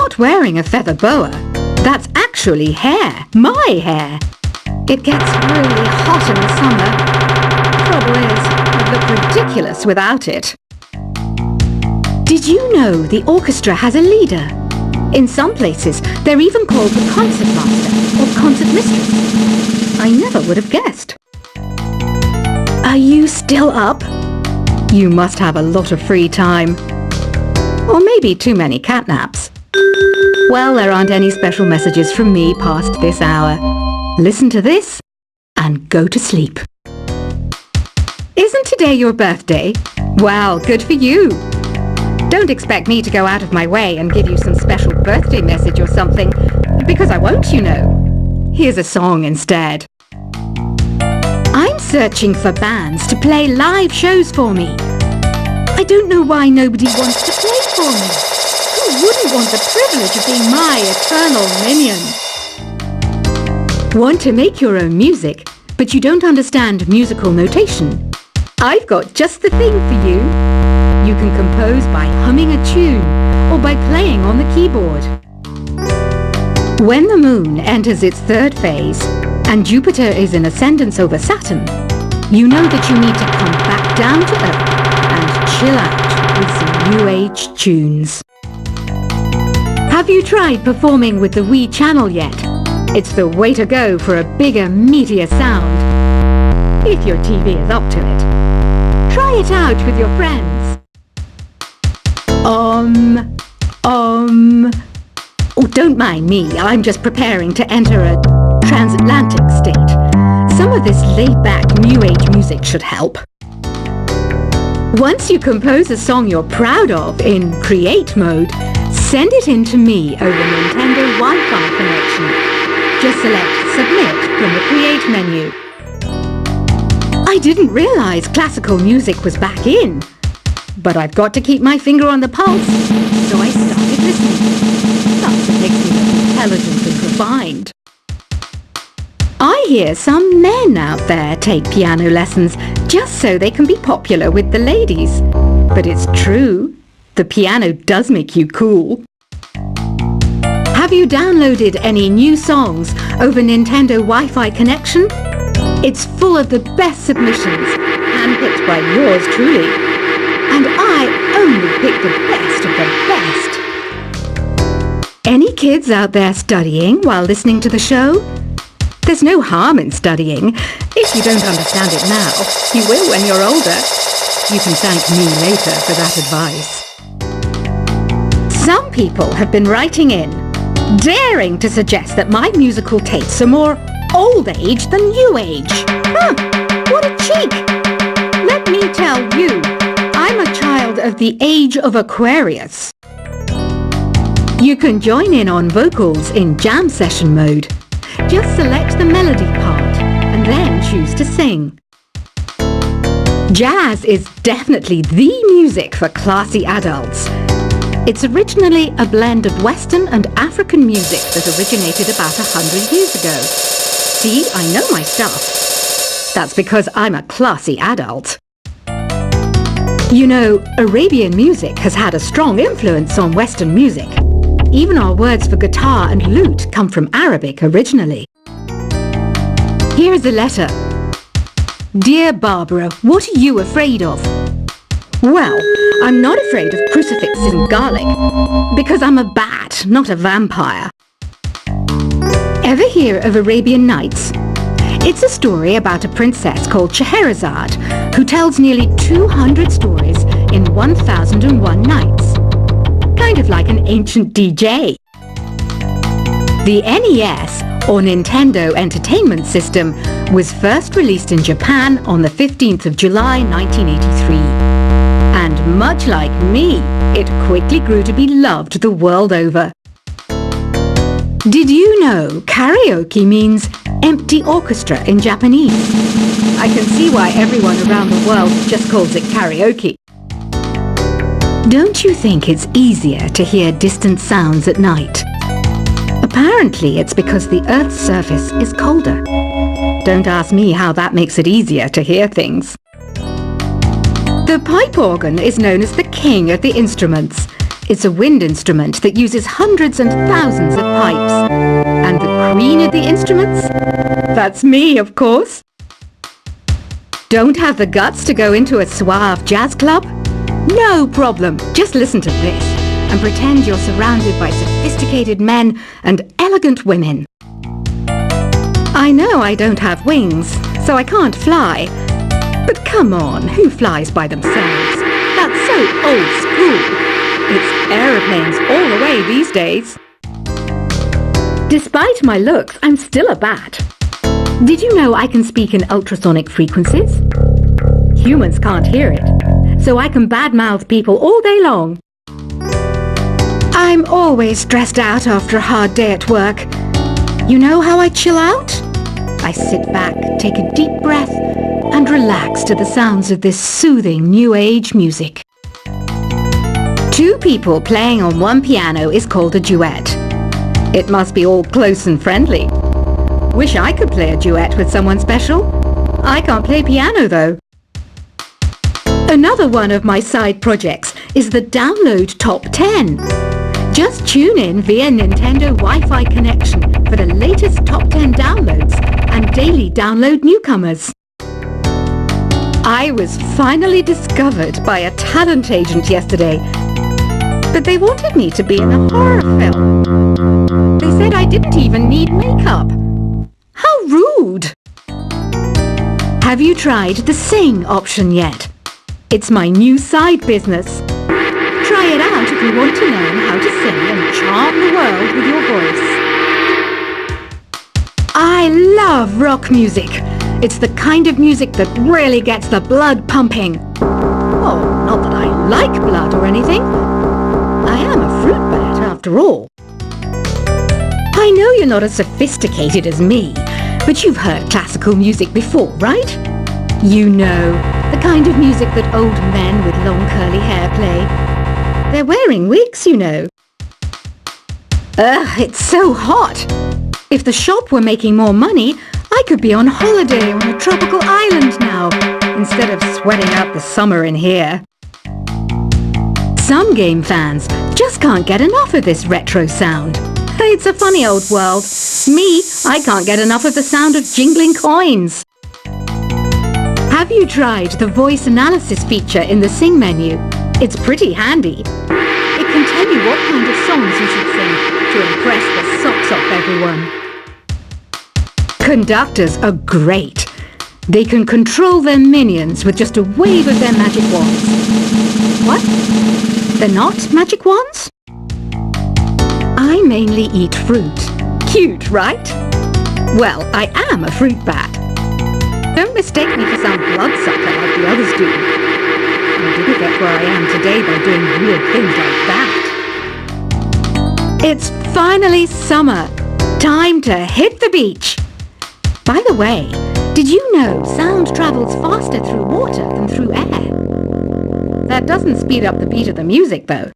not wearing a feather boa. That's actually hair. My hair. It gets really hot in the summer. Trouble is, I'd look ridiculous without it. Did you know the orchestra has a leader? In some places, they're even called the concert master or concert mistress. I never would have guessed. Are you still up? You must have a lot of free time. Or maybe too many catnaps. Well, there aren't any special messages from me past this hour. Listen to this and go to sleep. Isn't today your birthday? Well, good for you. Don't expect me to go out of my way and give you some special birthday message or something, because I won't, you know. Here's a song instead. I'm searching for bands to play live shows for me. I don't know why nobody wants to play for me. Who wouldn't want the privilege of being my eternal minion? Want to make your own music, but you don't understand musical notation? I've got just the thing for you. You can compose by humming a tune or by playing on the keyboard. When the moon enters its third phase and Jupiter is in ascendance over Saturn, you know that you need to come back down to earth and chill out with some new age tunes. Have you tried performing with the Wii channel yet? It's the way to go for a bigger, meatier sound. If your TV is up to it. Try it out with your friends. Oh, don't mind me. I'm just preparing to enter a transatlantic state. Some of this laid-back New Age music should help. Once you compose a song you're proud of in Create mode, send it in to me over Nintendo Wi-Fi connection. Just select Submit from the Create menu. I didn't realize classical music was back in. But I've got to keep my finger on the pulse, so I started listening. That's what makes me look intelligent and refined. I hear some men out there take piano lessons just so they can be popular with the ladies. But it's true, the piano does make you cool. Have you downloaded any new songs over Nintendo Wi-Fi connection? It's full of the best submissions, handpicked by yours truly. And I only pick the best of the best. Any kids out there studying while listening to the show? There's no harm in studying. If you don't understand it now, you will when you're older. You can thank me later for that advice. Some people have been writing in, daring to suggest that my musical tastes are more old age than new age. Huh, what a cheek! Let me tell you, I'm a child of the age of Aquarius. You can join in on vocals in jam session mode. Just select the melody part and then choose to sing. Jazz is definitely the music for classy adults. It's originally a blend of Western and African music that originated about 100 years ago. See, I know my stuff. That's because I'm a classy adult. You know, Arabian music has had a strong influence on Western music. Even our words for guitar and lute come from Arabic originally. Here's a letter. Dear Barbara, what are you afraid of? Well, I'm not afraid of crucifixes and garlic, because I'm a bat, not a vampire. Ever hear of Arabian Nights? It's a story about a princess called Scheherazade, who tells nearly 200 stories in 1001 nights. Kind of like an ancient DJ. The NES, or Nintendo Entertainment System, was first released in Japan on the 15th of July 1983. And much like me, it quickly grew to be loved the world over. Did you know karaoke means empty orchestra in Japanese? I can see why everyone around the world just calls it karaoke. Don't you think it's easier to hear distant sounds at night? Apparently it's because the Earth's surface is colder. Don't ask me how that makes it easier to hear things. The pipe organ is known as the king of the instruments. It's a wind instrument that uses hundreds and thousands of pipes. And the queen of the instruments? That's me, of course. Don't have the guts to go into a suave jazz club? No problem. Just listen to this and pretend you're surrounded by sophisticated men and elegant women. I know I don't have wings, so I can't fly. But come on, who flies by themselves? That's so old school. It's aeroplanes all the way these days. Despite my looks, I'm still a bat. Did you know I can speak in ultrasonic frequencies? Humans can't hear it, so I can badmouth people all day long. I'm always stressed out after a hard day at work. You know how I chill out? I sit back, take a deep breath, and relax to the sounds of this soothing new age music. Two people playing on one piano is called a duet. It must be all close and friendly. Wish I could play a duet with someone special. I can't play piano though. Another one of my side projects is the Download Top 10. Just tune in via Nintendo Wi-Fi connection for the latest top 10 downloads and daily download newcomers. I was finally discovered by a talent agent yesterday, but they wanted me to be in a horror film. They said I didn't even need makeup. How rude! Have you tried the Sing option yet? It's my new side business. Try it out if you want to learn how to sing and charm the world with your voice. I love rock music. It's the kind of music that really gets the blood pumping. Oh, not that I like blood or anything. I am a fruit bat after all. I know you're not as sophisticated as me, but you've heard classical music before, right? You know, the kind of music that old men with long curly hair play. They're wearing wigs, you know. Ugh, it's so hot. If the shop were making more money, I could be on holiday on a tropical island now, instead of sweating out the summer in here. Some game fans just can't get enough of this retro sound. It's a funny old world. Me, I can't get enough of the sound of jingling coins. Have you tried the voice analysis feature in the Sing menu? It's pretty handy. It can tell you what kind of songs you should sing to impress the socks off everyone. Conductors are great. They can control their minions with just a wave of their magic wands. What? They're not magic wands? I mainly eat fruit. Cute, right? Well, I am a fruit bat. Don't mistake me for some bloodsucker like the others do. I didn't get where I am today by doing weird things like that. It's finally summer. Time to hit the beach. By the way, did you know sound travels faster through water than through air? That doesn't speed up the beat of the music, though.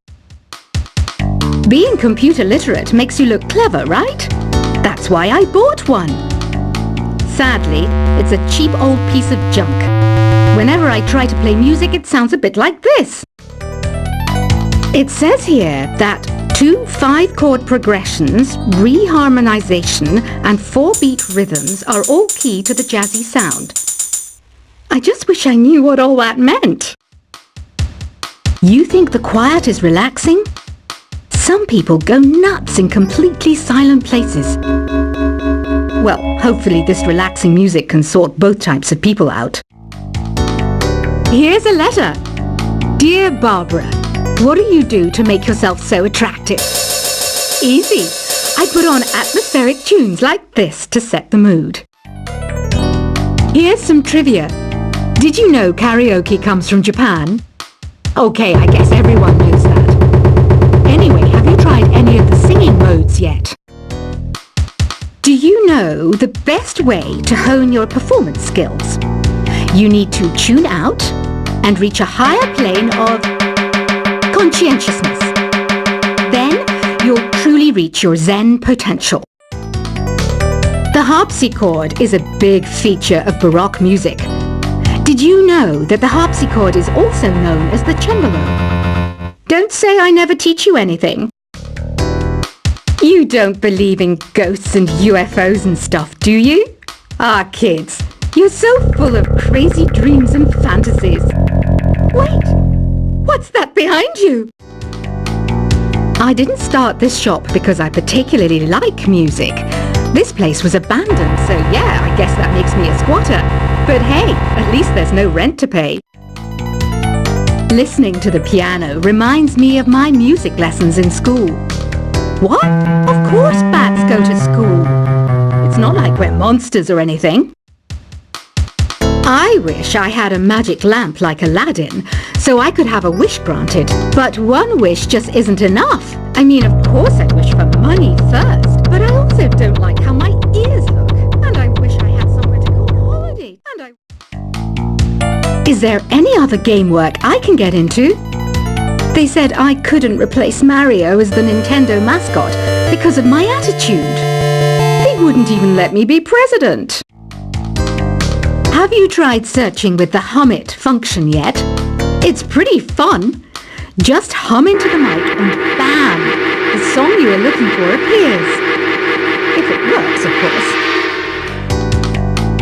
Being computer literate makes you look clever, right? That's why I bought one. Sadly, it's a cheap old piece of junk. Whenever I try to play music, it sounds a bit like this. It says here that 2 5-chord progressions, reharmonization, and 4-beat rhythms are all key to the jazzy sound. I just wish I knew what all that meant. You think the quiet is relaxing? Some people go nuts in completely silent places. Well, hopefully this relaxing music can sort both types of people out. Here's a letter. Dear Barbara, what do you do to make yourself so attractive? Easy. I put on atmospheric tunes like this to set the mood. Here's some trivia. Did you know karaoke comes from Japan? Okay, I guess everyone knows that. Anyway, have you tried any of the singing modes yet? Do you know the best way to hone your performance skills? You need to tune out and reach a higher plane of conscientiousness. Then you'll truly reach your Zen potential. The harpsichord is a big feature of Baroque music. Did you know that the harpsichord is also known as the cembalo? Don't say I never teach you anything. You don't believe in ghosts and UFOs and stuff, do you? Ah, kids, you're so full of crazy dreams and fantasies. Wait, what's that behind you? I didn't start this shop because I particularly like music. This place was abandoned, so yeah, I guess that makes me a squatter. But hey, at least there's no rent to pay. Listening to the piano reminds me of my music lessons in school. What? Of course bats go to school. It's not like we're monsters or anything. I wish I had a magic lamp like Aladdin, so I could have a wish granted. But one wish just isn't enough. I mean, of course I'd wish for money first, but I also don't like how my ears look. And I wish I had somewhere to go on holiday. Is there any other game work I can get into? They said I couldn't replace Mario as the Nintendo mascot because of my attitude. They wouldn't even let me be president. Have you tried searching with the hum it function yet? It's pretty fun. Just hum into the mic and bam! The song you are looking for appears. If it works, of course.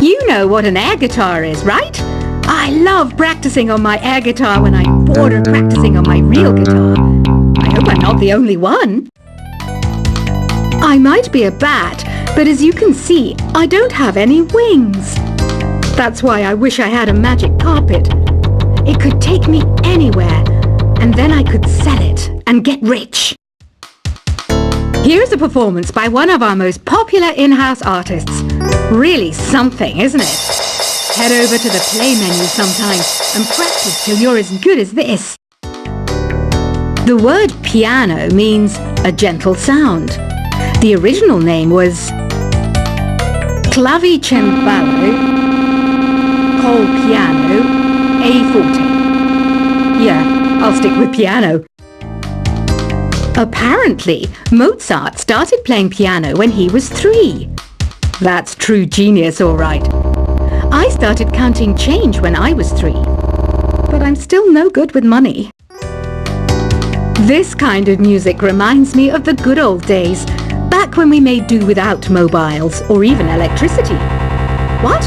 You know what an air guitar is, right? I love practicing on my air guitar when I'm bored of practicing on my real guitar. I hope I'm not the only one. I might be a bat, but as you can see, I don't have any wings. That's why I wish I had a magic carpet. It could take me anywhere, and then I could sell it and get rich. Here's a performance by one of our most popular in-house artists. Really something, isn't it? Head over to the play menu sometime and practice till you're as good as this. The word piano means a gentle sound. The original name was clavicembalo col piano A forte. Yeah, I'll stick with piano. Apparently, Mozart started playing piano when he was 3. That's true genius, all right. I started counting change when I was 3, but I'm still no good with money. This kind of music reminds me of the good old days, back when we made do without mobiles or even electricity. What?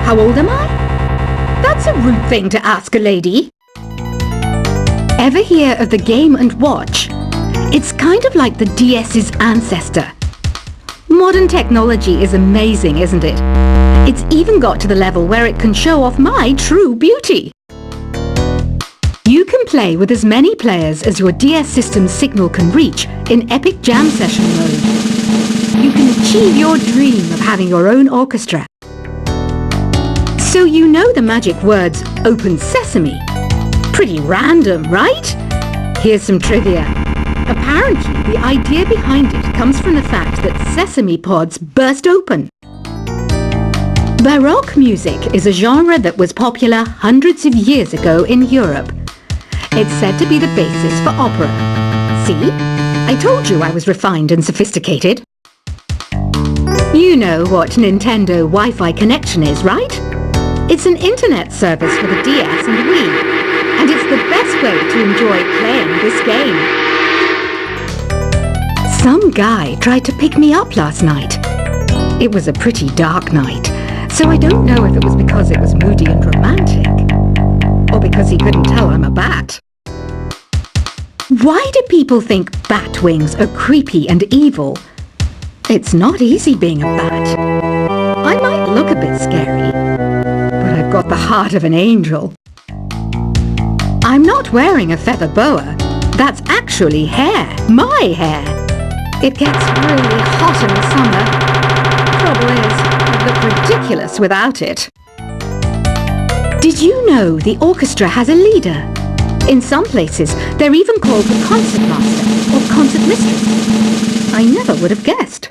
How old am I? That's a rude thing to ask a lady. Ever hear of the Game & Watch? It's kind of like the DS's ancestor. Modern technology is amazing, isn't it? It's even got to the level where it can show off my true beauty. You can play with as many players as your DS system's signal can reach in epic jam session mode. You can achieve your dream of having your own orchestra. So you know the magic words "Open Sesame." Pretty random, right? Here's some trivia. Apparently, the idea behind it comes from the fact that sesame pods burst open. Baroque music is a genre that was popular hundreds of years ago in Europe. It's said to be the basis for opera. See? I told you I was refined and sophisticated. You know what Nintendo Wi-Fi connection is, right? It's an internet service for the DS and Wii, and it's the best way to enjoy playing this game. Some guy tried to pick me up last night. It was a pretty dark night, so I don't know if it was because it was moody and romantic, or because he couldn't tell I'm a bat. Why do people think bat wings are creepy and evil? It's not easy being a bat. I might look a bit scary, but I've got the heart of an angel. I'm not wearing a feather boa. That's actually hair, my hair. It gets really hot in the summer. Trouble is, I'd look ridiculous without it. Did you know the orchestra has a leader? In some places, they're even called the concert master or concert mistress. I never would have guessed.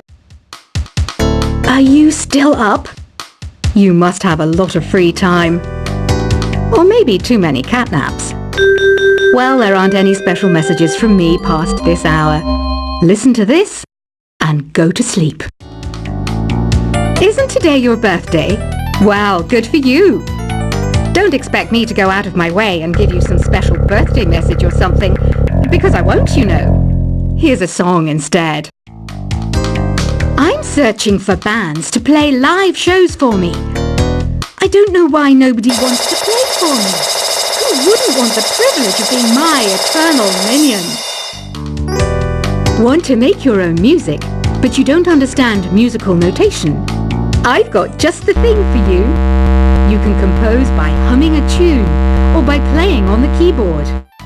Are you still up? You must have a lot of free time. Or maybe too many catnaps. Well, there aren't any special messages from me past this hour. Listen to this and go to sleep. Isn't today your birthday? Well, good for you. Don't expect me to go out of my way and give you some special birthday message or something, because I won't, you know. Here's a song instead. I'm searching for bands to play live shows for me. I don't know why nobody wants to play for me. Who wouldn't want the privilege of being my eternal minion? Want to make your own music, but you don't understand musical notation? I've got just the thing for you. You can compose by humming a tune or by playing on the keyboard.